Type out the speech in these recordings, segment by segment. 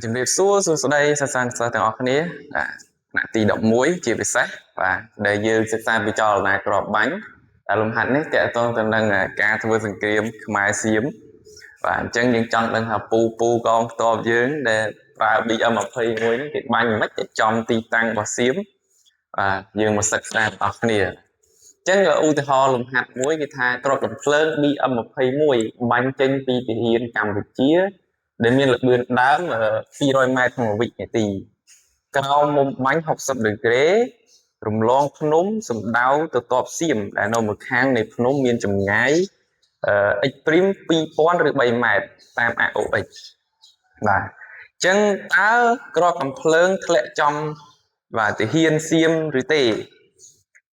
ជំរាបសួរសួស្តីសិស្សានុសិស្សទាំងអស់គ្នាថ្នាក់ទី11ជាពិសេសបាទដែលយើងសិក្សាពីចលនាក្របបាញ់ដែលលំហាត់នេះតកតងទៅនឹងការធ្វើសង្គ្រាមខ្មែរសៀមបាទអញ្ចឹងយើងចង់ដឹងថាពូកងទ័ពយើងដែលប្រើ BM21 ហ្នឹងគេបាញ់មិនខ្មិចចំទីតាំងរបស់សៀមបាទយើងមកសិក្សាទាំងអស់គ្នាអញ្ចឹងឧទាហរណ៍លំហាត់មួយគឺថាគ្រាប់កាំភ្លើង BM21 បាញ់ចេញពីទាហានកម្ពុជាដែលមានល្បឿនដើម200ម៉ែត្រក្នុងវិនាទីក្រោមមុំបាញ់60ដឺក្រេរំលងភ្នំសំដៅទៅតបសៀមដែលនៅមួយខាងនៃភ្នំមានចម្ងាយx' 2000ឬ3ម៉ែត្រតាម AOX បាទអញ្ចឹងតើគ្រាប់កាំភ្លើងធ្លាក់ចំបាទទាហានសៀមឬទេ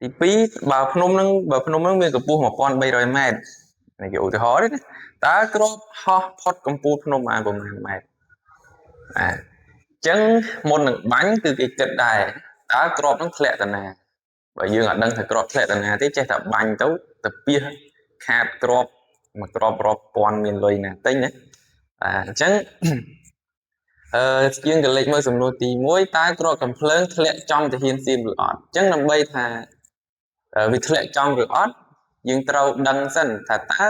ទី2បើភ្នំនឹងមានកម្ពស់1300ម៉ែត្រនេះគេឧទាហរណ៍ទេណាតើគ្រាប់ហោះផុតកម្ពស់ភ្នំបានប្រមាណម៉ែត្រអញ្ចឹងមុននឹងបាញ់គឺគេគិតដែរតើគ្រាប់នឹងធ្លាក់ទៅណាបើយើងអត់ដឹងថាគ្រាប់ធ្លាក់ទៅណាទេចេះតែបាញ់ទៅពីខាតគ្រាប់មួយគ្រាប់រាប់ពាន់មានលុយណាទិញណាអញ្ចឹងយើងក៏លេខមើលសំណួរទី1តើគ្រាប់កាំភ្លើងធ្លាក់ចំទាហានសៀមឬអត់អញ្ចឹងដើម្បីថាវាធ្លាក់ចំឬអត់យើងត្រូវដឹងសិនថាតើ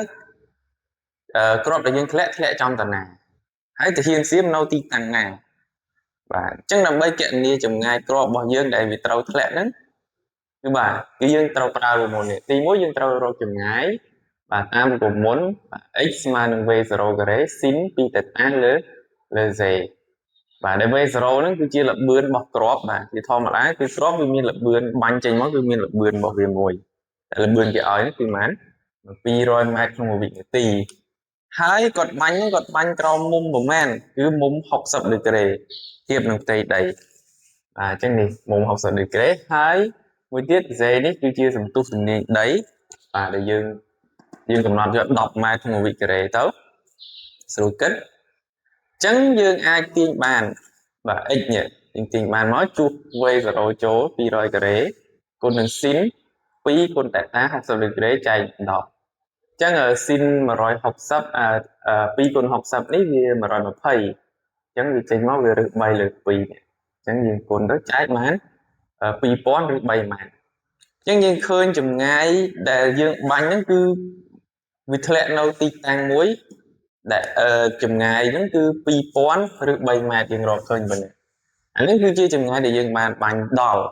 គ្រាប់ដែលយើងធ្លាក់ចំតាណាហើយទាហានសៀមនៅទីតាំងណាបាទអញ្ចឹងដើម្បីគណនាចម្ងាយគ្រាប់របស់យើងដែលវាត្រូវធ្លាក់ហ្នឹងគឺយើងត្រូវប្រើប្រព័ន្ធនេះទី1យើងត្រូវរកចម្ងាយបាទតាមប្រព័ន្ធ x ស្មើនឹង v0 ការ៉េ sin ពីតេតាលើ z បាទដែល v0 ហ្នឹងគឺជាល្បឿនរបស់គ្រាប់បាទជាធម្មតាគឺគ្រាប់វាមានល្បឿនបាញ់ចេញមកគឺមានល្បឿនរបស់វាមួយតែល្បឿនគេឲ្យហ្នឹងគឺប៉ុន្មាន200ម៉ែត្រក្នុងវិនាទីហើយគាត់បាញ់ក្រោមមុំប្រមាណគឺមុំ60ដឺក្រេធៀបនឹងផ្ទៃដីបាទអញ្ចឹងនេះមុំ60ដឺក្រេហើយមួយទៀត z នេះគឺជាសន្ទុះទំនាញដីបាទដែលយើងកំណត់យក10ម៉ែត្រក្នុងវិការ៉េទៅស្រួលគិតអញ្ចឹងយើងអាចទាញបានបាទ x នេះយើងទាញបានមកជួស v0 ចូល200ការ៉េគុណនឹង sin 2គុណ theta 60ដឺក្រេចែក10អញ្ចឹង sin 160 2គុណ60នេះវា120អញ្ចឹងវាចេញមកវារើស3លើ2អញ្ចឹងយើងគុណទៅចែកបាន2000ឬ3ម៉ែត្រអញ្ចឹងយើងឃើញចម្ងាយដែលយើងបាញ់ហ្នឹងគឺវាធ្លាក់នៅទីតាំងមួយដែលចម្ងាយហ្នឹងគឺ2000ឬ3ម៉ែត្រយើងរកឃើញប៉ុណ្ណឹងអានេះគឺជាចម្ងាយដែលយើងបានបាញ់ដល់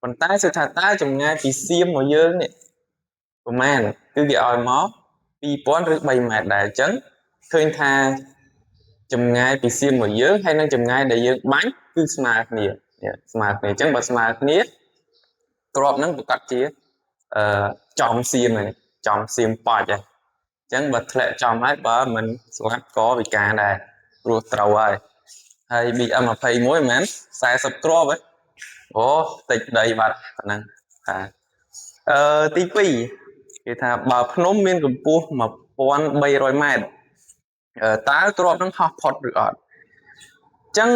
ប៉ុន្តែសិតថាតើចម្ងាយពីសៀមមកយើងនេះប្រហែលគឺគេឲ្យមក2000ឬ3ម៉ែត្រដែរអញ្ចឹងឃើញថាចម្ងាយពីសៀមមកយើងហើយនឹងចម្ងាយដែលយើងបាញ់គឺស្មើគ្នាអញ្ចឹងបើស្មើគ្នាគ្រាប់ហ្នឹងប្រកាសជាចំសៀមហើយចំសៀមប៉ាច់ហើយអញ្ចឹងបើធ្លាក់ចំហើយបើមិនស្លាប់ក៏វិការដែរព្រោះត្រូវហើយ BM21 មិនមែន40គ្រាប់ហ៎អូតិចដីបាត់ប៉ុណ្ណឹងទី2គេថាបើភ្នំមានកម្ពស់1300ម៉ែត្រតើគ្រាប់នឹងហោះផុតឬអត់អញ្ចឹង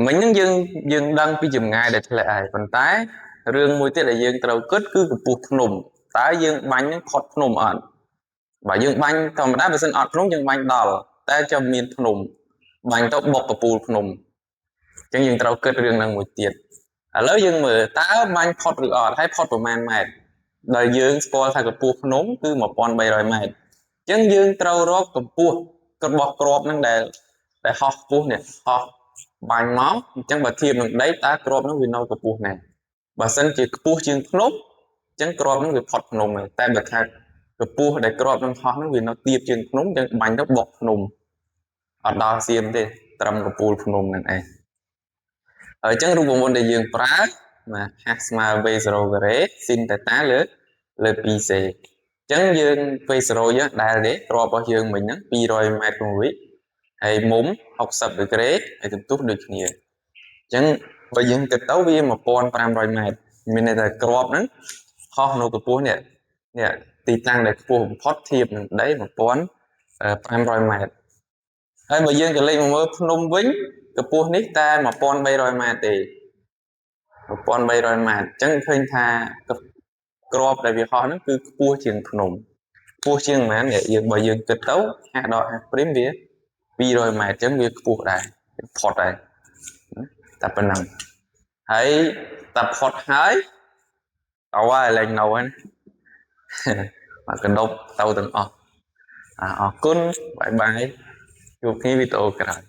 មិញហ្នឹងយើងដឹងពីចម្ងាយដែលធ្លាក់ហើយប៉ុន្តែរឿងមួយទៀតដែលយើងត្រូវគិតគឺកម្ពស់ភ្នំតើយើងបាញ់នឹងផុតភ្នំអត់បើយើងបាញ់ធម្មតាបើសិនអត់ភ្នំយើងបាញ់ដល់តែចាំមានភ្នំបាញ់ទៅបុកកពូលភ្នំអញ្ចឹងយើងត្រូវគិតរឿងហ្នឹងមួយទៀតឥឡូវយើងមើលតើបាញ់ផុតឬអត់ហើយផុតប្រមាណម៉ែត្រដែលយើងស្គាល់ថាកម្ពស់ភ្នំគឺ1300ម៉ែត្រអញ្ចឹងយើងត្រូវរកកម្ពស់របស់គ្រាប់ហ្នឹងដែលហោះខ្ពស់នេះហោះបាញ់មកអញ្ចឹងបើធៀបនឹងដីតើគ្រាប់ហ្នឹងវានៅកម្ពស់ណាបើសិនជាខ្ពស់ជាងភ្នំអញ្ចឹងគ្រាប់ហ្នឹងវាផុតភ្នំហើយតែបើថាកម្ពស់ដែលគ្រាប់ហ្នឹងហោះហ្នឹងវានៅទាបជាងភ្នំអញ្ចឹងបាញ់ទៅបុកភ្នំអត់ដល់សៀមទេត្រឹមកម្ពូលភ្នំហ្នឹងឯងហើយអញ្ចឹងរូបមន្តដែលយើងប្រើបាទ h ស្មើ v0 ការ៉េ sin theta លើ 2c អញ្ចឹងយើង v0 យើងដែលទេគ្រាប់របស់យើងមិញហ្នឹង200ម៉ែត្រក្នុងវិហើយមុំ60ដឺក្រេហើយសន្ទុះដូចគ្នាអញ្ចឹងបើយើងគិតទៅវា1500ម៉ែត្រមានន័យថាគ្រាប់ហ្នឹងហោះនៅកម្ពស់នេះទីតាំងដែលខ្ពស់បំផុតធៀបនឹងដី1500ម៉ែត្រហើយបើយើងក៏លេខមកមើលភ្នំវិញកម្ពស់នេះតែ1300ម៉ែត្រទេ1300ម៉ែត្រអញ្ចឹងឃើញថាគ្រាប់ដែលវាហោះហ្នឹងគឺខ្ពស់ជាងភ្នំខ្ពស់ជាងប៉ុន្មានបើយើងគិតទៅh ដល់ h' វា 200 métចឹងវាខ្ពស់ដែរផុតដែរតែប៉ុណ្ណឹងហើយតែផុតហើយអត់ហើយឡើងនៅហ្នឹងមកកណ្ដប់ទៅទាំងអស់អរគុណបាយបាយជួបគ្នាវីដេអូក្រោយ